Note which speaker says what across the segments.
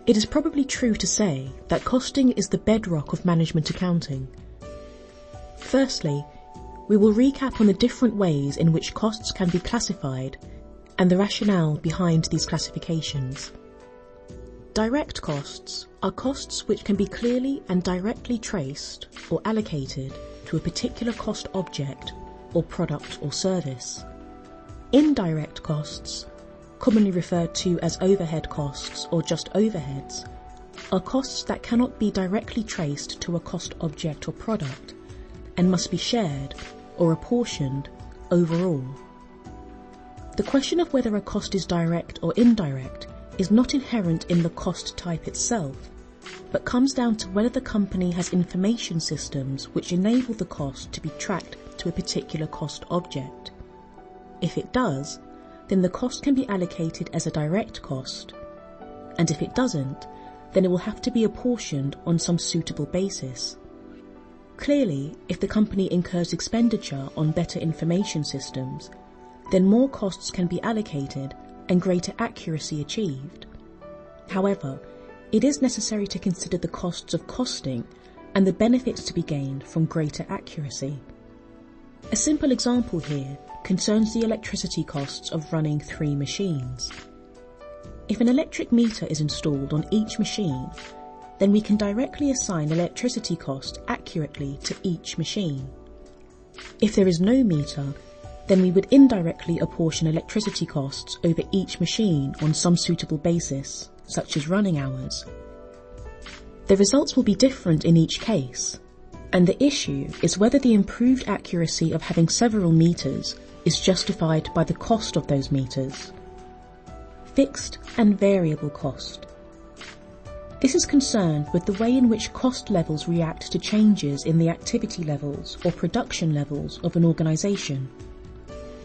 Speaker 1: It is probably true to say that costing is the bedrock of management accounting. Firstly, we will recap on the different ways in which costs can be classified and the rationale behind these classifications. Direct costs are costs which can be clearly and directly traced or allocated to a particular cost object or product or service. Indirect costs, commonly referred to as overhead costs or just overheads, are costs that cannot be directly traced to a cost object or product and must be shared or apportioned overall. The question of whether a cost is direct or indirect is not inherent in the cost type itself, but comes down to whether the company has information systems which enable the cost to be tracked to a particular cost object. If it does, then the cost can be allocated as a direct cost, and if it doesn't, then it will have to be apportioned on some suitable basis. Clearly, if the company incurs expenditure on better information systems, then more costs can be allocated and greater accuracy achieved. However, it is necessary to consider the costs of costing and the benefits to be gained from greater accuracy. A simple example here concerns the electricity costs of running 3 machines. If an electric meter is installed on each machine, then we can directly assign electricity cost accurately to each machine. If there is no meter, then we would indirectly apportion electricity costs over each machine on some suitable basis, such as running hours. The results will be different in each case, and the issue is whether the improved accuracy of having several meters is justified by the cost of those meters. Fixed and variable cost. This is concerned with the way in which cost levels react to changes in the activity levels or production levels of an organisation.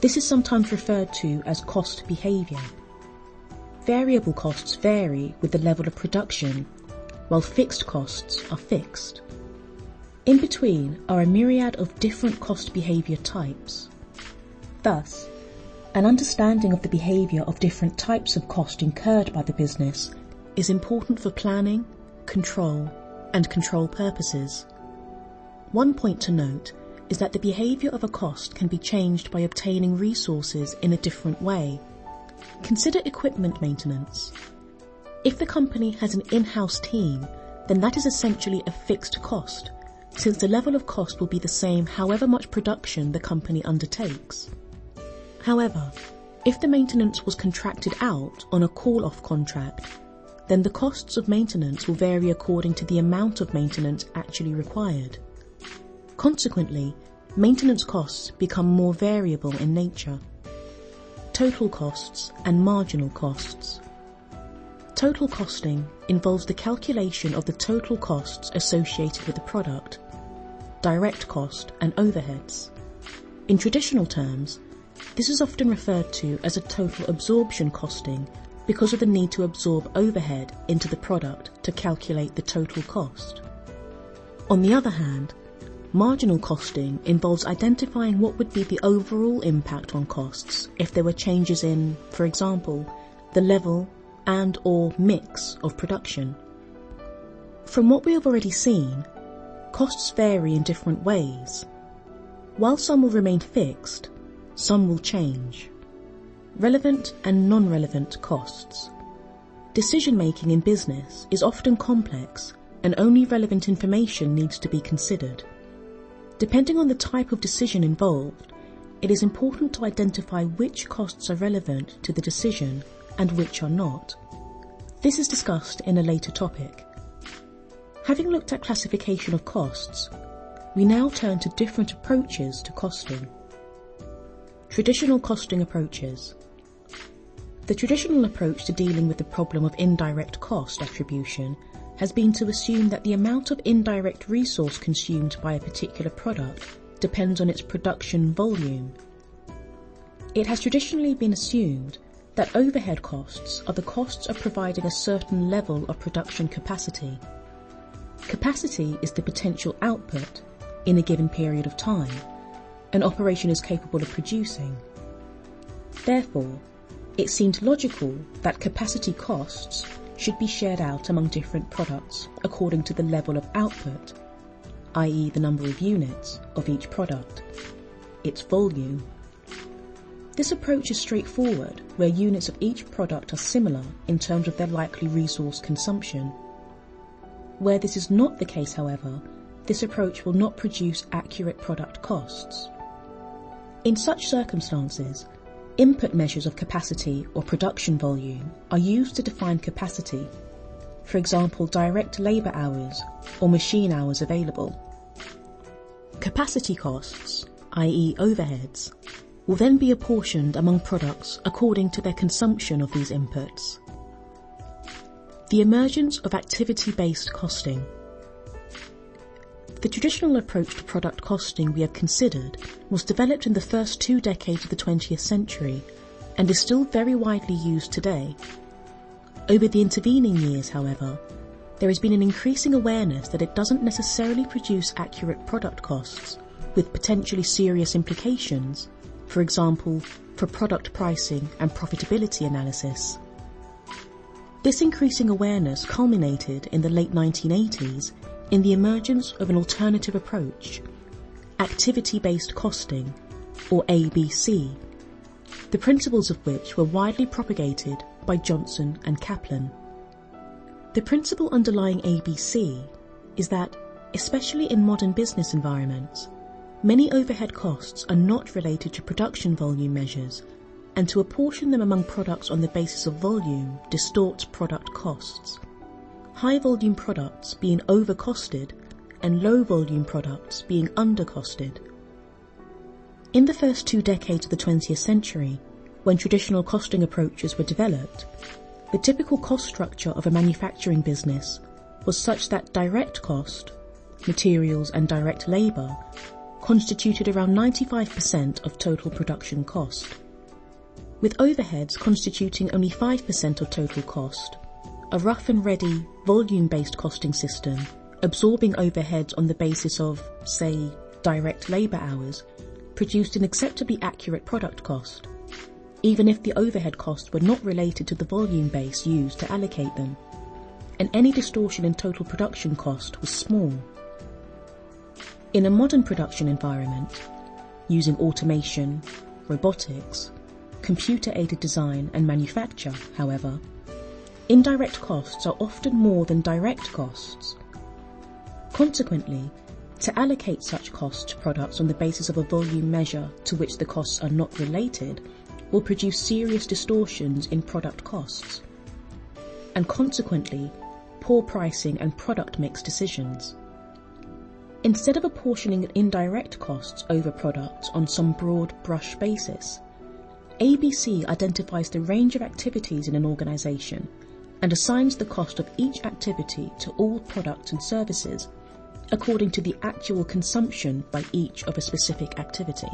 Speaker 1: This is sometimes referred to as cost behaviour. Variable costs vary with the level of production, while fixed costs are fixed. In between are a myriad of different cost behaviour types. Thus, an understanding of the behaviour of different types of cost incurred by the business is important for planning, control, and control purposes. One point to note is that the behaviour of a cost can be changed by obtaining resources in a different way. Consider equipment maintenance. If the company has an in-house team, then that is essentially a fixed cost, since the level of cost will be the same however much production the company undertakes. However, if the maintenance was contracted out on a call-off contract, then the costs of maintenance will vary according to the amount of maintenance actually required. Consequently, maintenance costs become more variable in nature. Total costs and marginal costs. Total costing involves the calculation of the total costs associated with the product, direct cost and overheads. In traditional terms, this is often referred to as a total absorption costing because of the need to absorb overhead into the product to calculate the total cost. On the other hand, marginal costing involves identifying what would be the overall impact on costs if there were changes in, for example, the level and/or mix of production. From what we have already seen, costs vary in different ways. While some will remain fixed, some will change. Relevant and non-relevant costs. Decision-making in business is often complex and only relevant information needs to be considered. Depending on the type of decision involved, it is important to identify which costs are relevant to the decision and which are not. This is discussed in a later topic. Having looked at classification of costs, we now turn to different approaches to costing. Traditional costing approaches. The traditional approach to dealing with the problem of indirect cost attribution has been to assume that the amount of indirect resource consumed by a particular product depends on its production volume. It has traditionally been assumed that overhead costs are the costs of providing a certain level of production capacity. Capacity is the potential output in a given period of time an operation is capable of producing. Therefore, it seemed logical that capacity costs should be shared out among different products according to the level of output, i.e. the number of units of each product, its volume. This approach is straightforward, where units of each product are similar in terms of their likely resource consumption. Where this is not the case, however, this approach will not produce accurate product costs. In such circumstances, input measures of capacity or production volume are used to define capacity, for example direct labour hours or machine hours available. Capacity costs, i.e. overheads, will then be apportioned among products according to their consumption of these inputs. The emergence of activity-based costing. The traditional approach to product costing we have considered was developed in the first 2 decades of the 20th century and is still very widely used today. Over the intervening years, however, there has been an increasing awareness that it doesn't necessarily produce accurate product costs, with potentially serious implications, for example, for product pricing and profitability analysis. This increasing awareness culminated in the late 1980s in the emergence of an alternative approach, activity-based costing, or ABC, the principles of which were widely propagated by Johnson and Kaplan. The principle underlying ABC is that, especially in modern business environments, many overhead costs are not related to production volume measures, and to apportion them among products on the basis of volume distorts product costs. High volume products being overcosted and low volume products being undercosted. In the first 2 decades of the 20th century, when traditional costing approaches were developed, the typical cost structure of a manufacturing business was such that direct cost, materials and direct labour, constituted around 95% of total production cost, with overheads constituting only 5% of total cost. A rough and ready, volume-based costing system, absorbing overheads on the basis of, say, direct labour hours, produced an acceptably accurate product cost, even if the overhead costs were not related to the volume base used to allocate them, and any distortion in total production cost was small. In a modern production environment, using automation, robotics, computer-aided design and manufacture, however, indirect costs are often more than direct costs. Consequently, to allocate such costs to products on the basis of a volume measure to which the costs are not related will produce serious distortions in product costs, and consequently, poor pricing and product mix decisions. Instead of apportioning indirect costs over products on some broad brush basis, ABC identifies the range of activities in an organisation and assigns the cost of each activity to all products and services according to the actual consumption by each of a specific activity.